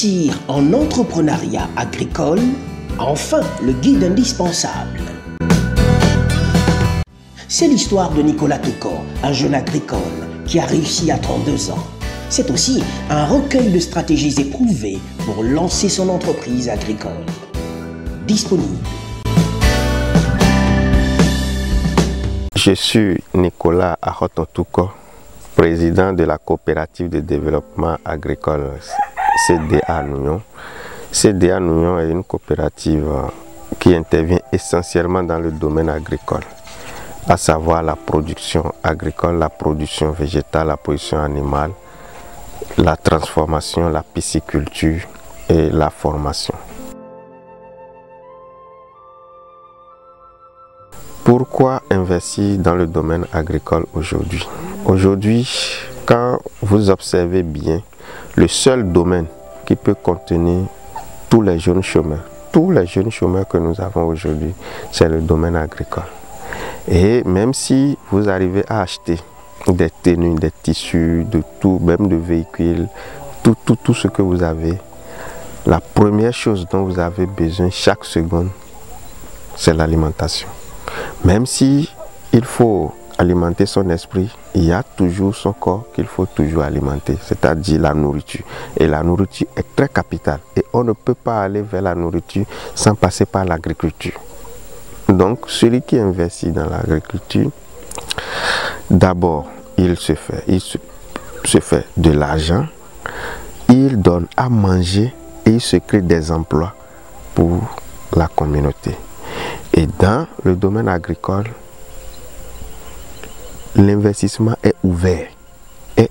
réussir en entrepreneuriat agricole, enfin le guide indispensable. C'est l'histoire de Nicolas Touko, un jeune agricole qui a réussi à 32 ans. C'est aussi un recueil de stratégies éprouvées pour lancer son entreprise agricole. Disponible. Je suis Nicolas Aroton Touko, président de la coopérative de développement agricole CDA Nouillon. CDA Nouillon est une coopérative qui intervient essentiellement dans le domaine agricole, à savoir la production agricole, la production végétale, la production animale, la transformation, la pisciculture et la formation. Pourquoi investir dans le domaine agricole aujourd'hui? Aujourd'hui, quand vous observez bien, le seul domaine qui peut contenir tous les jeunes chômeurs que nous avons aujourd'hui, c'est le domaine agricole. Et même si vous arrivez à acheter des tenues, des tissus, de tout, même de véhicules, tout ce que vous avez, la première chose dont vous avez besoin chaque seconde, c'est l'alimentation. Même si il faut alimenter son esprit, il y a toujours son corps qu'il faut toujours alimenter, c'est-à-dire la nourriture. Et la nourriture est très capitale. Et on ne peut pas aller vers la nourriture sans passer par l'agriculture. Donc, celui qui investit dans l'agriculture, d'abord, il se fait de l'argent, il donne à manger et il se crée des emplois pour la communauté. Et dans le domaine agricole, l'investissement est ouvert. Est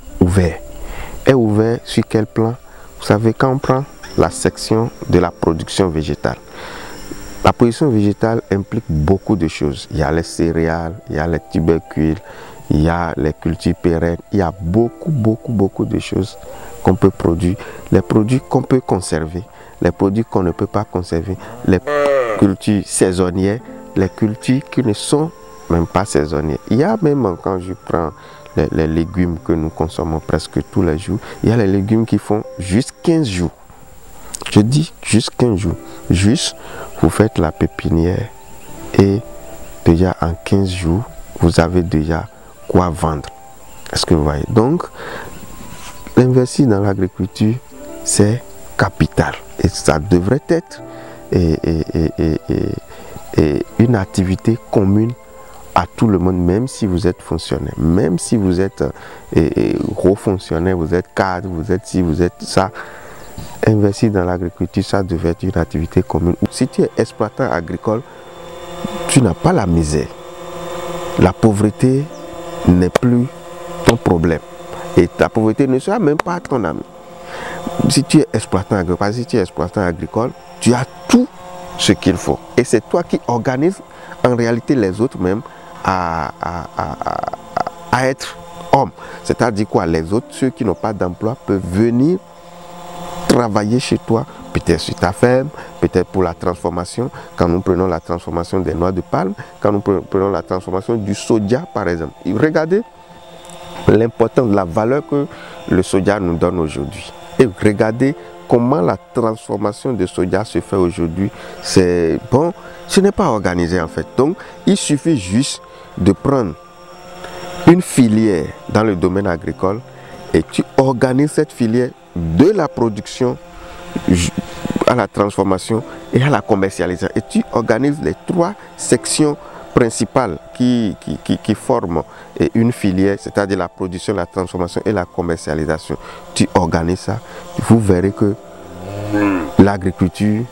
ouvert sur quel plan? Vous savez, quand on prend la section de la production végétale, la production végétale implique beaucoup de choses. Il y a les céréales, il y a les tubercules, il y a les cultures pérennes, il y a beaucoup de choses qu'on peut produire. Les produits qu'on peut conserver, les produits qu'on ne peut pas conserver, les cultures saisonnières, les cultures qui ne sont même pas saisonnières. Il y a même, quand je prends les légumes que nous consommons presque tous les jours, il y a les légumes qui font juste 15 jours. Je dis juste 15 jours. Juste, vous faites la pépinière et déjà en 15 jours, vous avez déjà quoi vendre. Est-ce que vous voyez? Donc, investir dans l'agriculture, c'est capital. Et ça devrait être une activité commune à tout le monde, même si vous êtes fonctionnaire, même si vous êtes gros fonctionnaire, vous êtes cadre, vous êtes ci, vous êtes ça. Investir dans l'agriculture, ça devait être une activité commune. Si tu es exploitant agricole, tu n'as pas la misère. La pauvreté n'est plus ton problème. Et ta pauvreté ne sera même pas ton ami. Si tu es exploitant agricole, tu as tout ce qu'il faut. Et c'est toi qui organises en réalité les autres même à être hommes. C'est-à-dire quoi? Les autres, ceux qui n'ont pas d'emploi, peuvent venir travailler chez toi, peut-être sur ta ferme, peut-être pour la transformation. Quand nous prenons la transformation des noix de palme, quand nous prenons la transformation du soja par exemple. Et regardez l'importance de la valeur que le soja nous donne aujourd'hui. Et regardez comment la transformation de soja se fait aujourd'hui. C'est bon, ce n'est pas organisé en fait. Donc, il suffit juste de prendre une filière dans le domaine agricole et tu organises cette filière de la production à la transformation et à la commercialisation. Et tu organises les trois sections principales qui forment une filière, c'est-à-dire la production, la transformation et la commercialisation. Tu organises ça, vous verrez que l'agriculture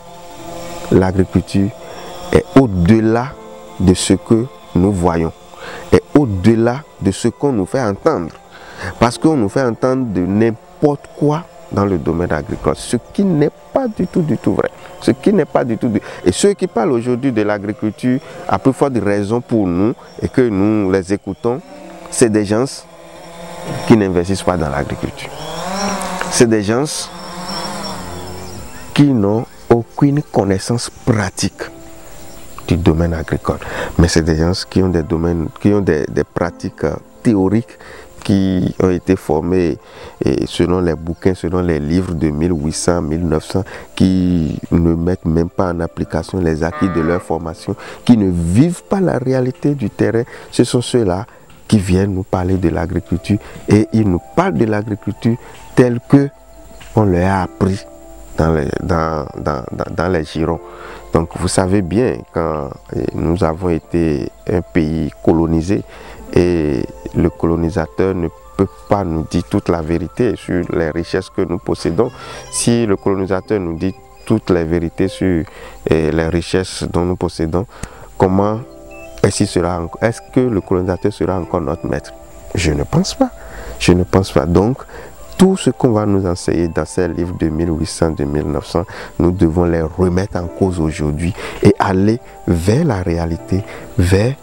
est au-delà de ce que nous voyons, est au-delà de ce qu'on nous fait entendre. Parce qu'on nous fait entendre de n'importe quoi dans le domaine agricole, ce qui n'est pas du tout vrai. Ce qui n'est pas du tout. Et ceux qui parlent aujourd'hui de l'agriculture, à plus forte raison pour nous, et que nous les écoutons, c'est des gens qui n'investissent pas dans l'agriculture. C'est des gens qui n'ont aucune connaissance pratique du domaine agricole. Mais c'est des gens qui ont des pratiques théoriques qui ont été formés et selon les bouquins, selon les livres de 1800, 1900, qui ne mettent même pas en application les acquis de leur formation, qui ne vivent pas la réalité du terrain. Ce sont ceux-là qui viennent nous parler de l'agriculture et ils nous parlent de l'agriculture telle que on leur a appris dans les girons. Donc vous savez bien, quand nous avons été un pays colonisé et le colonisateur ne peut pas nous dire toute la vérité sur les richesses que nous possédons. Si le colonisateur nous dit toutes les vérités sur les richesses dont nous possédons, comment est-ce que le colonisateur sera encore notre maître? Je ne pense pas. Je ne pense pas. Donc, tout ce qu'on va nous enseigner dans ces livres de 1800, de 1900, nous devons les remettre en cause aujourd'hui et aller vers la réalité, vers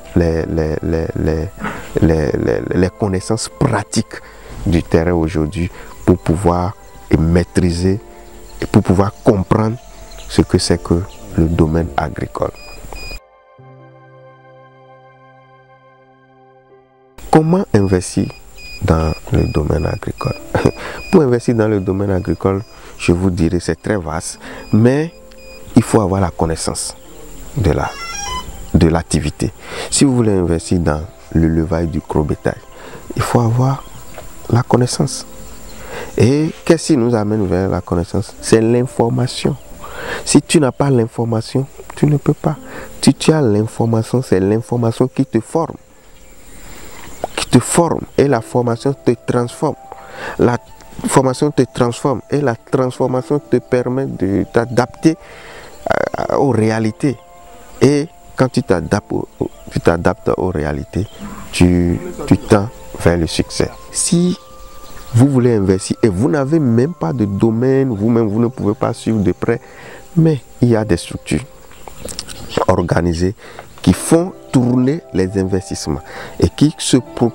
les connaissances pratiques du terrain aujourd'hui pour pouvoir maîtriser et pour pouvoir comprendre ce que c'est que le domaine agricole. Comment investir dans le domaine agricole? Pour investir dans le domaine agricole, je vous dirais c'est très vaste, mais il faut avoir la connaissance de l'activité. Si vous voulez investir dans le levail du gros bétail, il faut avoir la connaissance. Et qu'est-ce qui nous amène vers la connaissance? C'est l'information. Si tu n'as pas l'information, tu ne peux pas. Si tu as l'information, c'est l'information qui te forme. Et la formation te transforme. La formation te transforme et la transformation te permet de t'adapter aux réalités. Et quand tu t'adaptes aux réalités, tu tends vers le succès. Si vous voulez investir et vous n'avez même pas de domaine, vous-même vous ne pouvez pas suivre de près, mais il y a des structures organisées qui font tourner les investissements et qui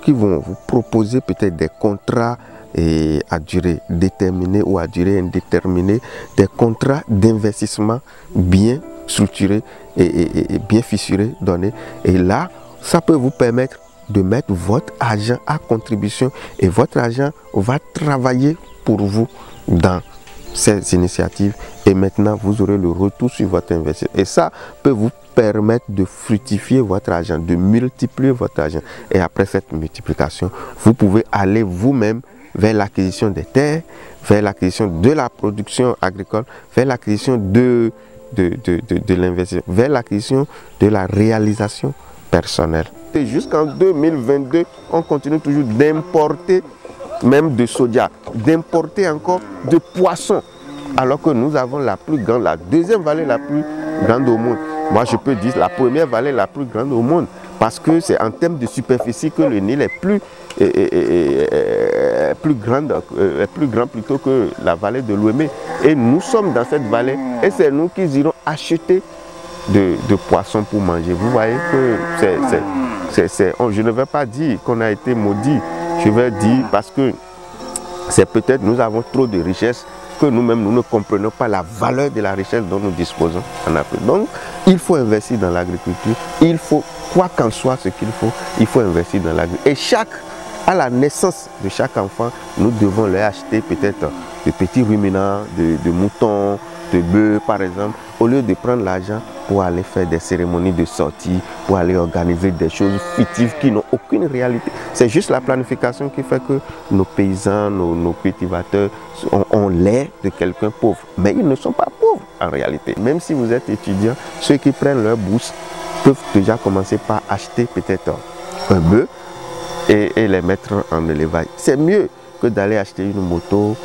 vont vous proposer peut-être des contrats à durée déterminée ou à durée indéterminée, des contrats d'investissement bien structurés et bien fissurés, donnés. Et là, ça peut vous permettre de mettre votre argent à contribution et votre argent va travailler pour vous dans ces initiatives et maintenant vous aurez le retour sur votre investissement. Et ça peut vous permettre de fructifier votre argent, de multiplier votre argent. Et après cette multiplication, vous pouvez aller vous-même vers l'acquisition des terres, vers l'acquisition de la production agricole, vers l'acquisition de l'investissement, vers l'acquisition de la réalisation personnelle. Et jusqu'en 2022, on continue toujours d'importer même de soja, d'importer encore de poissons, alors que nous avons la plus grande, la deuxième vallée la plus grande au monde. Moi, je peux dire la première vallée la plus grande au monde, parce que c'est en termes de superficie que le Nil est plus grand plutôt que la vallée de l'Ouémé. Et nous sommes dans cette vallée et c'est nous qui irons acheter de poissons pour manger. Vous voyez que je ne vais pas dire qu'on a été maudit, je vais dire parce que c'est peut-être nous avons trop de richesses que nous-mêmes nous ne comprenons pas la valeur de la richesse dont nous disposons en Afrique. Donc il faut investir dans l'agriculture, il faut, quoi qu'en soit ce qu'il faut investir dans l'agriculture. Et à la naissance de chaque enfant, nous devons leur acheter peut-être de petits ruminants, de moutons, de bœufs par exemple, au lieu de prendre l'argent pour aller faire des cérémonies de sortie, pour aller organiser des choses fictives qui n'ont aucune réalité. C'est juste la planification qui fait que nos paysans, nos cultivateurs ont l'air de quelqu'un pauvre. Mais ils ne sont pas pauvres en réalité. Même si vous êtes étudiant, ceux qui prennent leur bourse peuvent déjà commencer par acheter peut-être un bœuf et les mettre en élevage. C'est mieux que d'aller acheter une moto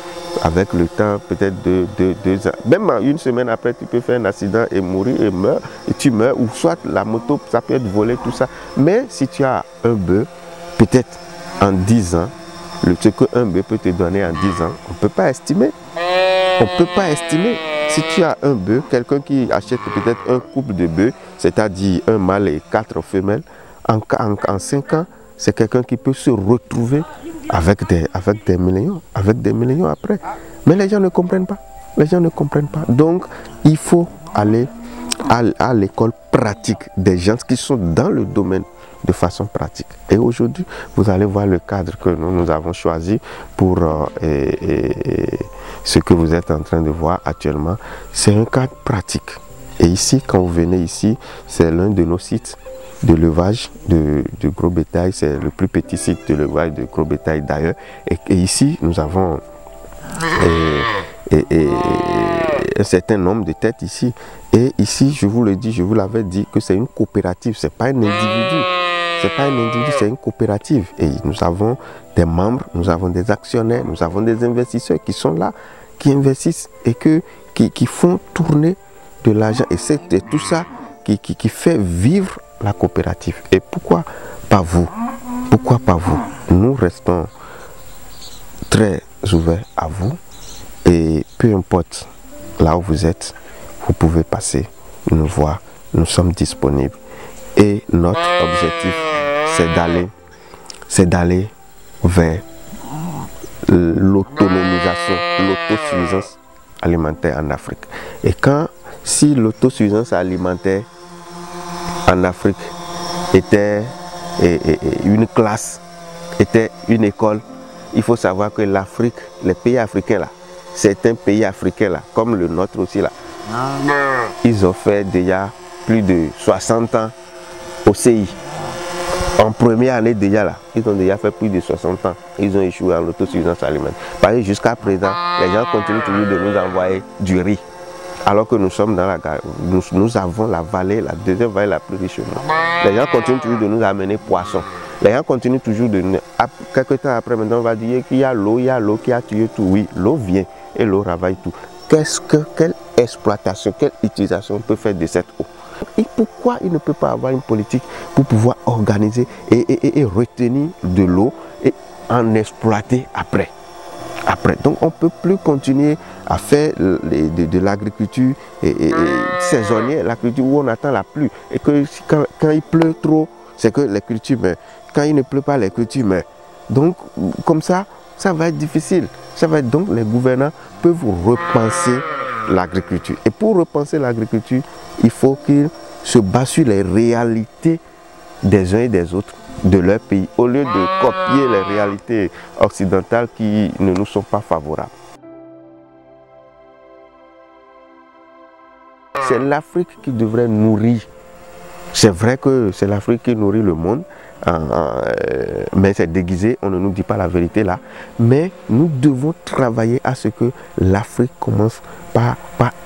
avec le temps, peut-être deux ans. Même une semaine après, tu peux faire un accident et mourir et tu meurs. Ou soit la moto, ça peut être volé, tout ça. Mais si tu as un bœuf, peut-être en 10 ans, ce qu'un bœuf peut te donner en 10 ans, on ne peut pas estimer. On ne peut pas estimer. Si tu as un bœuf, quelqu'un qui achète peut-être un couple de bœufs, c'est-à-dire un mâle et 4 femelles, en 5 ans, c'est quelqu'un qui peut se retrouver avec des millions après. Mais les gens ne comprennent pas. Les gens ne comprennent pas. Donc, il faut aller à l'école pratique des gens qui sont dans le domaine de façon pratique. Et aujourd'hui, vous allez voir le cadre que nous avons choisi pour ce que vous êtes en train de voir actuellement. C'est un cadre pratique. Et ici, quand vous venez ici, c'est l'un de nos sites de levage de gros bétail. C'est le plus petit site de levage de gros bétail d'ailleurs. Et ici, nous avons un certain nombre de têtes ici. Et ici, je vous le dis, je vous l'avais dit que c'est une coopérative, c'est pas un individu. C'est pas un individu, c'est une coopérative. Et nous avons des membres, nous avons des actionnaires, nous avons des investisseurs qui sont là, qui investissent et qui font tourner de l'argent. Et c'est tout ça qui fait vivre la coopérative. Et pourquoi pas vous? Pourquoi pas vous? Nous restons très ouverts à vous. Et peu importe là où vous êtes, vous pouvez passer, nous voir, nous sommes disponibles. Et notre objectif, c'est d'aller vers l'autonomisation, l'autosuffisance alimentaire en Afrique. Et si l'autosuffisance alimentaire en Afrique était une classe, était une école, il faut savoir que l'Afrique, les pays africains là, certains pays africains là, comme le nôtre aussi là, ils ont fait déjà plus de 60 ans au CI. En première année déjà là, ils ont déjà fait plus de 60 ans. Ils ont échoué en l'autosuffisance alimentaire. Parce que jusqu'à présent, les gens continuent toujours de nous envoyer du riz. Alors que nous sommes dans nous avons la vallée, la deuxième vallée la plus riche au monde. Les gens continuent toujours de nous amener poissons. Les gens continuent toujours de nous... Quelques temps après, maintenant, on va dire qu'il y a l'eau qui a tué tout. Oui, l'eau vient et l'eau ravage tout. Quelle exploitation, quelle utilisation on peut faire de cette eau? Et pourquoi il ne peut pas avoir une politique pour pouvoir organiser et retenir de l'eau et en exploiter après? Donc on ne peut plus continuer à faire de l'agriculture saisonnière, l'agriculture où on attend la pluie. Et que quand il pleut trop, c'est que les cultures meurent. Quand il ne pleut pas, les cultures meurent. Donc comme ça va être difficile. Donc les gouvernants peuvent repenser l'agriculture. Et pour repenser l'agriculture, il faut qu'ils se basent sur les réalités des uns et des autres de leur pays, au lieu de copier les réalités occidentales qui ne nous sont pas favorables. C'est l'Afrique qui devrait nourrir. C'est vrai que c'est l'Afrique qui nourrit le monde, mais c'est déguisé, on ne nous dit pas la vérité là. Mais nous devons travailler à ce que l'Afrique commence par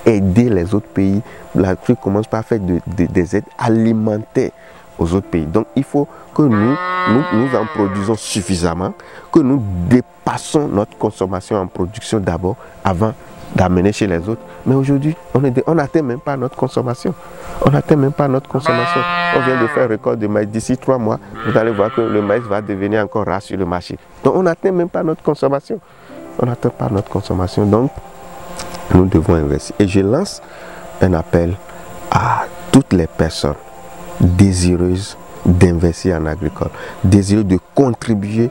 aider les autres pays. L'Afrique commence par faire des aides alimentaires aux autres pays. Donc il faut que nous en produisons suffisamment, que nous dépassons notre consommation en production d'abord avant d'amener chez les autres. Mais aujourd'hui, on n'atteint même pas notre consommation. On n'atteint même pas notre consommation. On vient de faire récolte de maïs. D'ici 3 mois, vous allez voir que le maïs va devenir encore rare sur le marché. Donc on n'atteint même pas notre consommation. On n'atteint pas notre consommation. Donc nous devons investir. Et je lance un appel à toutes les personnes désireuses d'investir en agricole, désireuses de contribuer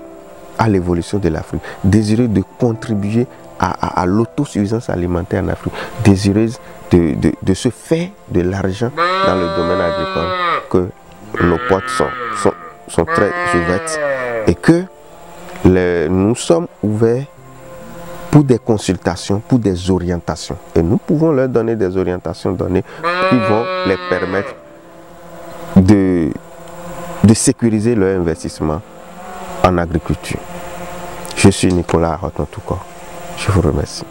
à l'évolution de l'Afrique, désireuses de contribuer à l'autosuffisance alimentaire en Afrique, désireuse de se faire de l'argent dans le domaine agricole, que nos portes sont très ouvertes et que nous sommes ouverts pour des consultations, pour des orientations. Et nous pouvons leur donner des orientations qui vont les permettre de sécuriser leur investissement en agriculture. Je suis Nicolas Roton-Toucor. Je vous remercie.